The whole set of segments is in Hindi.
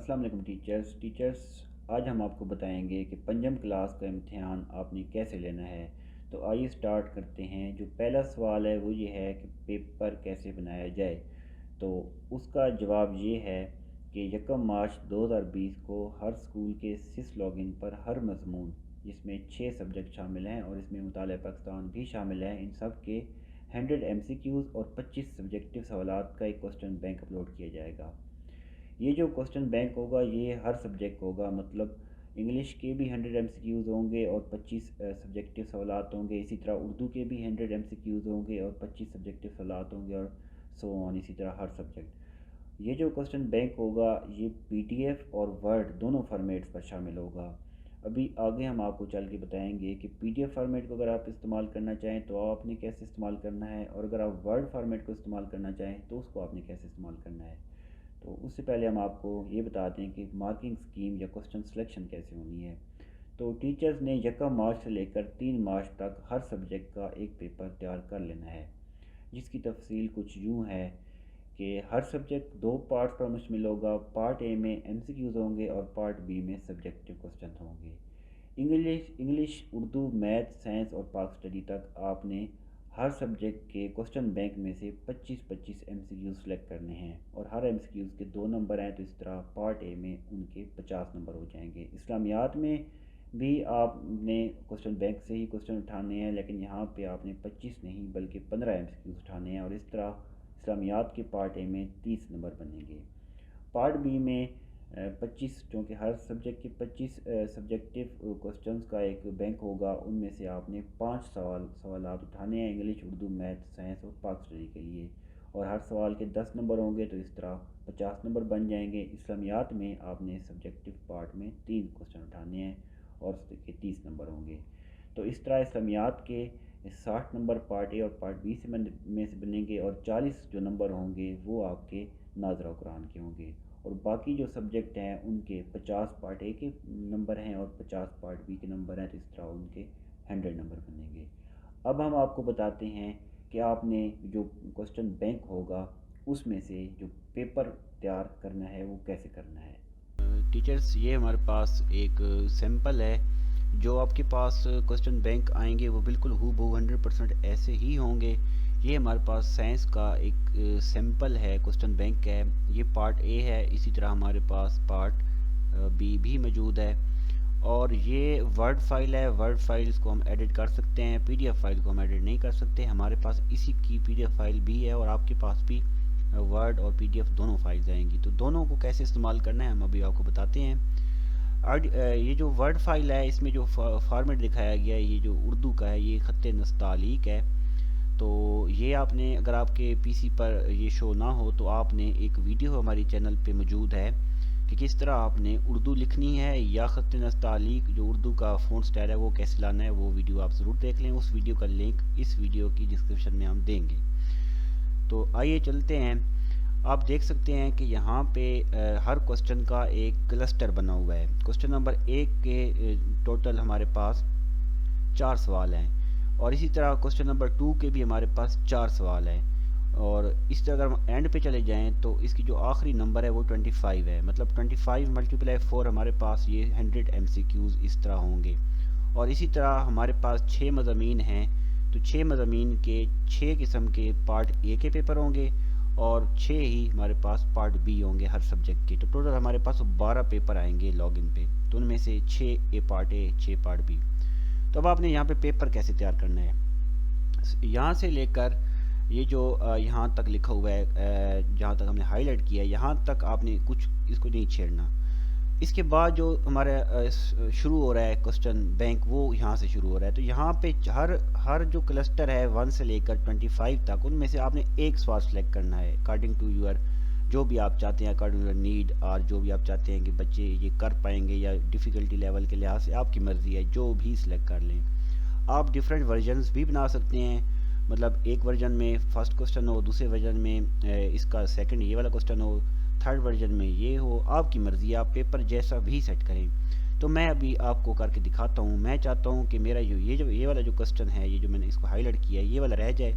अस्सलाम वालेकुम टीचर्स। आज हम आपको बताएंगे कि पंजम क्लास का इम्तिहान आपने कैसे लेना है। तो आइए स्टार्ट करते हैं। जो पहला सवाल है वो ये है कि पेपर कैसे बनाया जाए। तो उसका जवाब ये है कि 1 मार्च 2020 को हर स्कूल के सिस लॉगिन पर हर मजमून, जिसमें 6 सब्जेक्ट शामिल हैं और इसमें मुताले पाकिस्तान भी शामिल है, इन सब के 100 MCQs और 25 सब्जेक्टिव सवालात का एक क्वेश्चन बैंक अपलोड किया जाएगा। ये जो क्वेश्चन बैंक होगा ये हर सब्जेक्ट का होगा, मतलब इंग्लिश के भी 100 MCQs होंगे और 25 सब्जेक्टिव सवालात होंगे। इसी तरह उर्दू के भी 100 MCQs होंगे और 25 सब्जेक्टिव सवालात होंगे, और सो ऑन, इसी तरह हर सब्जेक्ट। ये जो क्वेश्चन बैंक होगा ये PDF और वर्ड दोनों फॉर्मेट्स पर शामिल होगा। अभी आगे हम आपको चल के बताएंगे कि PDF फॉर्मेट को अगर आप इस्तेमाल करना चाहें तो आपने कैसे इस्तेमाल करना है, और अगर आप वर्ड फॉर्मेट को इस्तेमाल करना चाहें तो उसको आपने कैसे इस्तेमाल करना है। तो उससे पहले हम आपको ये बताते हैं कि मार्किंग स्कीम या क्वेश्चन सिलेक्शन कैसे होनी है। तो टीचर्स ने 1 मार्च से लेकर 3 मार्च तक हर सब्जेक्ट का एक पेपर तैयार कर लेना है, जिसकी तफसील कुछ यूँ है कि हर सब्जेक्ट 2 पार्ट्स पर मुश्तमिल होगा। पार्ट ए में MCQs होंगे और पार्ट बी में सब्जेक्टिव क्वेश्चन होंगे। इंग्लिश, उर्दू, मैथ, साइंस और पाक स्टडी तक आपने हर सब्जेक्ट के क्वेश्चन बैंक में से 25-25 MCQs सेलेक्ट करने हैं, और हर MCQs के 2 नंबर हैं, तो इस तरह पार्ट ए में उनके 50 नंबर हो जाएंगे। इस्लामियात में भी आपने क्वेश्चन बैंक से ही क्वेश्चन उठाने हैं, लेकिन यहाँ पे आपने 25 नहीं बल्कि 15 MCQs उठाने हैं, और इस तरह इस्लामियात के पार्ट ए में 30 नंबर बनेंगे। पार्ट बी में 25, चूँकि हर सब्जेक्ट के 25 सब्जेक्टिव क्वेश्चंस का एक बैंक होगा, उनमें से आपने 5 सवालात उठाने हैं इंग्लिश, उर्दू, मैथ, साइंस और पाक स्टडी के लिए, और हर सवाल के 10 नंबर होंगे, तो इस तरह 50 नंबर बन जाएंगे। इस्लामियात में आपने सब्जेक्टिव पार्ट में 3 क्वेश्चन उठाने हैं और उसके 30 नंबर होंगे। तो इस तरह इस्लामियात के 60 नंबर पार्ट ए और पार्ट बी से बनेंगे, और 40 जो नंबर होंगे वो आपके नाज़रा कुरान के होंगे, और बाकी जो सब्जेक्ट हैं उनके 50 पार्ट ए के नंबर हैं और 50 पार्ट बी के नंबर हैं, तो इस तरह उनके 100 नंबर बनेंगे। अब हम आपको बताते हैं कि आपने जो क्वेश्चन बैंक होगा उसमें से जो पेपर तैयार करना है वो कैसे करना है। टीचर्स, ये हमारे पास एक सैम्पल है। जो आपके पास क्वेश्चन बैंक आएंगे वो बिल्कुल हूबहू 100% ऐसे ही होंगे। ये हमारे पास साइंस का एक सैम्पल है, क्वेश्चन बैंक है। ये पार्ट ए है, इसी तरह हमारे पास पार्ट बी भी मौजूद है, और ये वर्ड फाइल है। वर्ड फाइल्स को हम एडिट कर सकते हैं, PDF फाइल को हम एडिट नहीं कर सकते। हमारे पास इसी की PDF फाइल भी है, और आपके पास भी वर्ड और PDF दोनों फाइल्स आएंगी। तो दोनों को कैसे इस्तेमाल करना है हम अभी आपको बताते हैं। ये जो वर्ड फाइल है इसमें जो फॉर्मेट दिखाया गया है, ये जो उर्दू का है, ये ख़त्ते नस्तालीक है। तो ये आपने, अगर आपके PC पर ये शो ना हो तो आपने एक वीडियो हमारी चैनल पे मौजूद है कि किस तरह आपने उर्दू लिखनी है, या ख़त्ते नस्तालीक जो उर्दू का फ़ॉन्ट स्टाइल है वो कैसे लाना है। वो वीडियो आप ज़रूर देख लें, उस वीडियो का लिंक इस वीडियो की डिस्क्रिप्शन में हम देंगे। तो आइए चलते हैं। आप देख सकते हैं कि यहाँ पे हर क्वेश्चन का एक क्लस्टर बना हुआ है। क्वेश्चन नंबर 1 के टोटल हमारे पास 4 सवाल हैं, और इसी तरह क्वेश्चन नंबर 2 के भी हमारे पास 4 सवाल हैं, और इस तरह अगर हम एंड पे चले जाएं तो इसकी जो आखिरी नंबर है वो 25 है। मतलब 25 × 4 हमारे पास ये 100 MCQs इस तरह होंगे। और इसी तरह हमारे पास 6 मज़ामीन हैं, तो 6 मज़ामीन के 6 किस्म के पार्ट ए के पेपर होंगे, और 6 ही हमारे पास पार्ट बी होंगे हर सब्जेक्ट के। तो टोटल हमारे पास 12 पेपर आएंगे लॉगिन पे, तो उनमें से 6 पार्ट ए, 6 पार्ट बी। तो अब आपने यहाँ पे पेपर कैसे तैयार करना है, यहाँ से लेकर ये जो यहाँ तक लिखा हुआ है, जहाँ तक हमने हाईलाइट किया है, यहाँ तक आपने कुछ इसको नहीं छेड़ना। इसके बाद जो हमारा शुरू हो रहा है क्वेश्चन बैंक, वो यहाँ से शुरू हो रहा है। तो यहाँ पे हर जो क्लस्टर है 1 से लेकर 25 तक, उनमें से आपने एक सवाल सेलेक्ट करना है अकॉर्डिंग टू यूर, जो भी आप चाहते हैं, अकॉर्डिंग टू यूर नीड, और जो भी आप चाहते हैं कि बच्चे ये कर पाएंगे या डिफ़िकल्टी लेवल के लिहाज से आपकी मर्ज़ी है, जो भी सिलेक्ट कर लें। आप डिफरेंट वर्जन्स भी बना सकते हैं, मतलब एक वर्जन में फर्स्ट क्वेश्चन हो, दूसरे वर्जन में इसका सेकंड ये वाला क्वेश्चन हो, थर्ड वर्जन में ये हो, आपकी मर्ज़ी, आप पेपर जैसा भी सेट करें। तो मैं अभी आपको करके दिखाता हूँ। मैं चाहता हूँ कि मेरा ये वाला जो क्वेश्चन है, ये जो मैंने इसको हाईलाइट किया है, ये वाला रह जाए।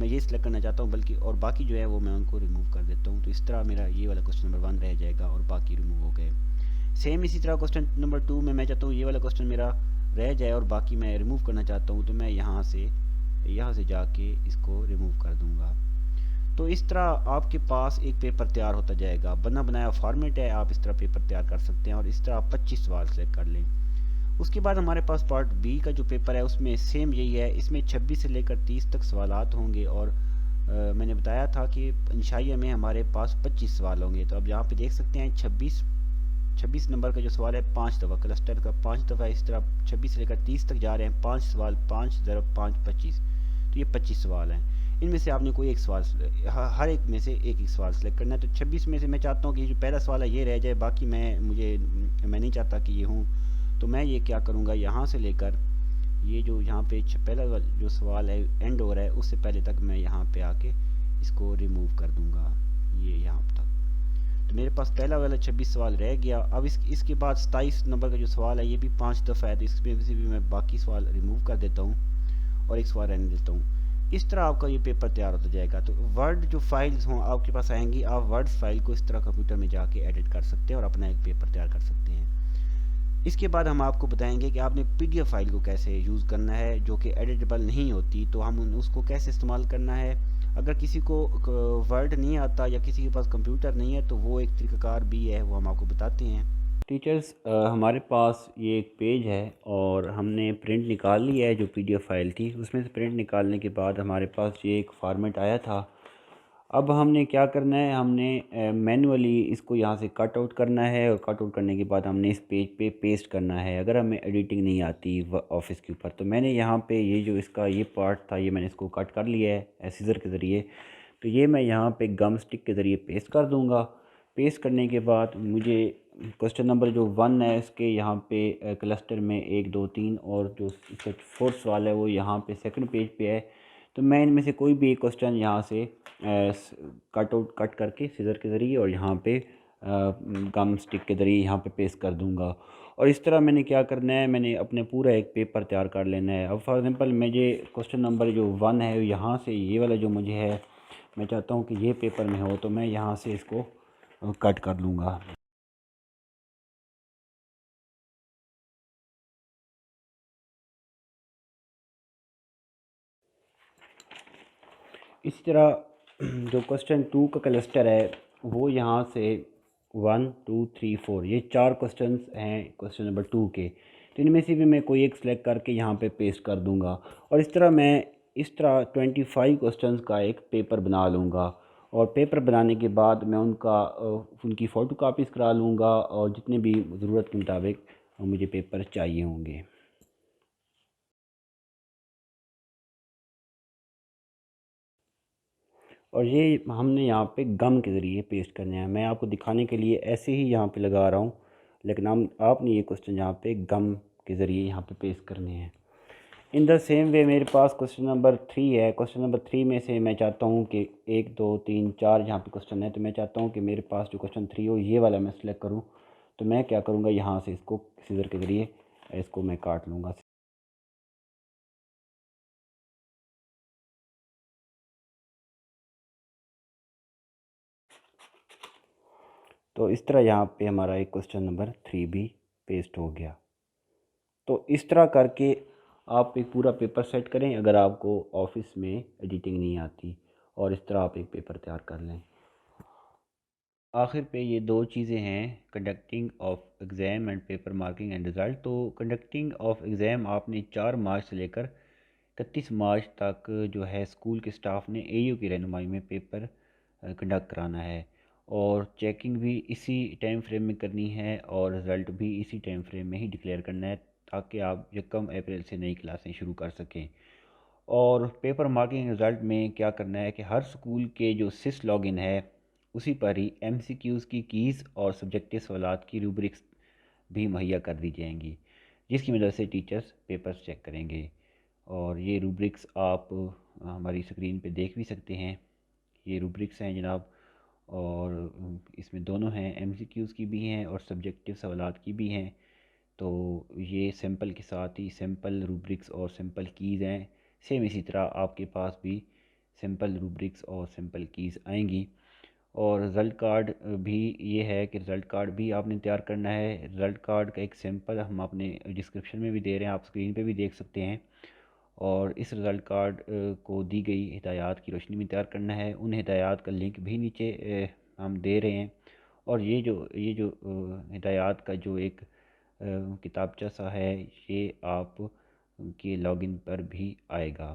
मैं ये सिलेक्ट करना चाहता हूँ, बल्कि और बाकी जो है वो मैं उनको रिमूव कर देता हूँ। तो इस तरह मेरा ये वाला क्वेश्चन नंबर 1 रह जाएगा और बाकी रिमूव हो गए। सेम इसी तरह क्वेश्चन नंबर 2 में मैं चाहता हूँ ये वाला क्वेश्चन मेरा रह जाए और बाकी मैं रिमूव करना चाहता हूँ, तो मैं यहाँ से जाके इसको रिमूव कर दूँगा। तो इस तरह आपके पास एक पेपर तैयार होता जाएगा। बना बनाया फॉर्मेट है, आप इस तरह पेपर तैयार कर सकते हैं और इस तरह आप 25 सवाल सेलेक्ट कर लें। उसके बाद हमारे पास पार्ट बी का जो पेपर है उसमें सेम यही है। इसमें 26 से लेकर 30 तक सवालात होंगे और मैंने बताया था कि इंशाइया में हमारे पास 25 सवाल होंगे। तो अब यहाँ पे देख सकते हैं 26 नंबर का जो सवाल है 5 दफ़ा, क्लस्टर का 5 दफ़ा, इस तरह 26 से लेकर 30 तक जा रहे हैं। 5 सवाल, 5 ज़रब 5 25, तो ये 25 सवाल हैं। इनमें से आपने कोई एक सवाल, हर एक में से एक सवाल सेलेक्ट करना है। तो 26 में से मैं चाहता हूँ कि जो पहला सवाल है ये रह जाए, बाकी मैं नहीं चाहता कि ये हूँ। तो मैं ये क्या करूँगा, यहाँ से लेकर ये जो यहाँ पे पहला जो सवाल है एंड हो रहा है उससे पहले तक मैं यहाँ पे आके इसको रिमूव कर दूँगा, ये यहाँ तक। तो मेरे पास पहला वाला 26 सवाल रह गया। अब इसके बाद 27 नंबर का जो सवाल है ये भी 5 दफ़ा है, तो इसमें से भी मैं बाकी सवाल रिमूव कर देता हूँ और एक सवाल रहने देता हूँ। इस तरह आपका ये पेपर तैयार होता जाएगा। तो वर्ड जो फाइल्स हों आपके पास आएंगी, आप वर्ड फाइल को इस तरह कंप्यूटर में जाके एडिट कर सकते हैं और अपना एक पेपर तैयार कर सकते हैं। इसके बाद हम आपको बताएंगे कि आपने पीडीएफ फाइल को कैसे यूज़ करना है, जो कि एडिटेबल नहीं होती, तो हम उसको कैसे इस्तेमाल करना है। अगर किसी को वर्ड नहीं आता या किसी के पास कंप्यूटर नहीं है तो वो एक तरीक़ाकार भी है, वो हम आपको बताते हैं। टीचर्स, हमारे पास ये एक पेज है और हमने प्रिंट निकाल लिया है। जो पीडीएफ फाइल थी उसमें से प्रिंट निकालने के बाद हमारे पास ये एक फॉर्मेट आया था। अब हमने क्या करना है, हमने मैनुअली इसको यहाँ से कट आउट करना है और कट आउट करने के बाद हमने इस पेज पे पेस्ट करना है। अगर हमें एडिटिंग नहीं आती ऑफिस के ऊपर, तो मैंने यहाँ पे ये जो इसका ये पार्ट था ये मैंने इसको कट कर लिया है सीज़र के ज़रिए। तो ये मैं यहाँ पे गम स्टिक के ज़रिए पेस्ट कर दूँगा। पेस्ट करने के बाद मुझे क्वेश्चन नंबर जो 1 है इसके यहाँ पे क्लस्टर में 1 2 3 और जो इसका 4th सवाल है वो यहाँ पे सेकंड पेज पे है। तो मैं इनमें से कोई भी एक क्वेश्चन यहाँ से कट करके सीज़र के ज़रिए और यहाँ पे गम स्टिक के ज़रिए यहाँ पे पेस्ट कर दूँगा। और इस तरह मैंने क्या करना है, मैंने अपने पूरा एक पेपर तैयार कर लेना है। अब फॉर एग्ज़ाम्पल मुझे क्वेश्चन नंबर जो 1 है यहाँ से ये वाला जो मुझे है, मैं चाहता हूँ कि ये पेपर में हो, तो मैं यहाँ से इसको कट कर लूँगा। इसी तरह जो क्वेश्चन 2 का क्लस्टर है वो यहाँ से 1 2 3 4 ये 4 क्वेश्चंस हैं क्वेश्चन नंबर 2 के। तो इनमें से भी मैं कोई एक सिलेक्ट करके यहाँ पे पेस्ट कर दूँगा और इस तरह मैं 25 क्वेश्चंस का एक पेपर बना लूँगा। और पेपर बनाने के बाद मैं उनकी फ़ोटो कापीज़ करा लूँगा और जितने भी ज़रूरत के मुताबिक मुझे पेपर चाहिए होंगे। और ये हमने यहाँ पे गम के ज़रिए पेस्ट करने हैं। मैं आपको दिखाने के लिए ऐसे ही यहाँ पे लगा रहा हूँ, लेकिन आपने ये क्वेश्चन यहाँ पे गम के ज़रिए यहाँ पे पेस्ट करने हैं। इन द सेम वे मेरे पास क्वेश्चन नंबर 3 है। क्वेश्चन नंबर 3 में से मैं चाहता हूँ कि 1 2 3 4 यहाँ पे क्वेश्चन है, तो मैं चाहता हूँ कि मेरे पास जो क्वेश्चन 3 हो ये वाला मैं सिलेक्ट करूँ। तो मैं क्या करूँगा, यहाँ से इसको सीज़र के ज़रिए इसको मैं काट लूँगा। तो इस तरह यहाँ पे हमारा एक क्वेश्चन नंबर 3 भी पेस्ट हो गया। तो इस तरह करके आप एक पूरा पेपर सेट करें अगर आपको ऑफिस में एडिटिंग नहीं आती, और इस तरह आप एक पेपर तैयार कर लें। आखिर पे ये दो चीज़ें हैं, conducting of exam and paper marking end result. तो कंडक्टिंग ऑफ एग्ज़ाम आपने 4 मार्च से लेकर 31 मार्च तक जो है स्कूल के स्टाफ ने एयू की रहनुमाई में पेपर कंडक्ट कराना है और चेकिंग भी इसी टाइम फ्रेम में करनी है और रिज़ल्ट भी इसी टाइम फ्रेम में ही डिक्लेयर करना है, ताकि आप 1 अप्रैल से नई क्लासें शुरू कर सकें। और पेपर मार्किंग रिज़ल्ट में क्या करना है कि हर स्कूल के जो सिस लॉगिन है उसी पर ही एमसीक्यूज़ की कीज़ और सब्जेक्टिव सवालात की रूब्रिक्स भी मुहैया कर दी जाएंगी, जिसकी मदद से टीचर्स पेपर्स चेक करेंगे। और ये रूब्रिक्स आप हमारी स्क्रीन पे देख भी सकते हैं। ये रूब्रिक्स हैं जनाब, और इसमें दोनों हैं, एमसीक्यूज़ की भी हैं और सब्जेक्टिव सवालात की भी हैं। तो ये सिंपल के साथ ही सिंपल रूब्रिक्स और सिंपल कीज़ हैं। सेम इसी तरह आपके पास भी सिंपल रूब्रिक्स और सिंपल कीज़ आएंगी। और रिज़ल्ट कार्ड भी ये है कि रिज़ल्ट कार्ड भी आपने तैयार करना है। रिज़ल्ट कार्ड का एक सिंपल हम अपने डिस्क्रिप्शन में भी दे रहे हैं, आप स्क्रीन पे भी देख सकते हैं। और इस रिज़ल्ट कार्ड को दी गई हिदायत की रोशनी में तैयार करना है। उन हिदायत का लिंक भी नीचे हम दे रहे हैं। और ये जो हिदायत का जो एक किताबचा सा है, ये आप के लॉगिन पर भी आएगा।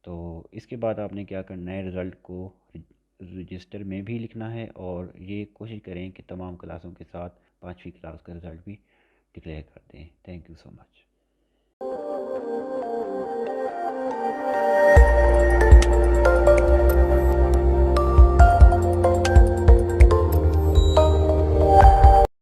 तो इसके बाद आपने क्या करना है, रिज़ल्ट को रजिस्टर में भी लिखना है और ये कोशिश करें कि तमाम क्लासों के साथ 5वीं क्लास का रिज़ल्ट भी डिक्लेयर कर दें। Thank you so much.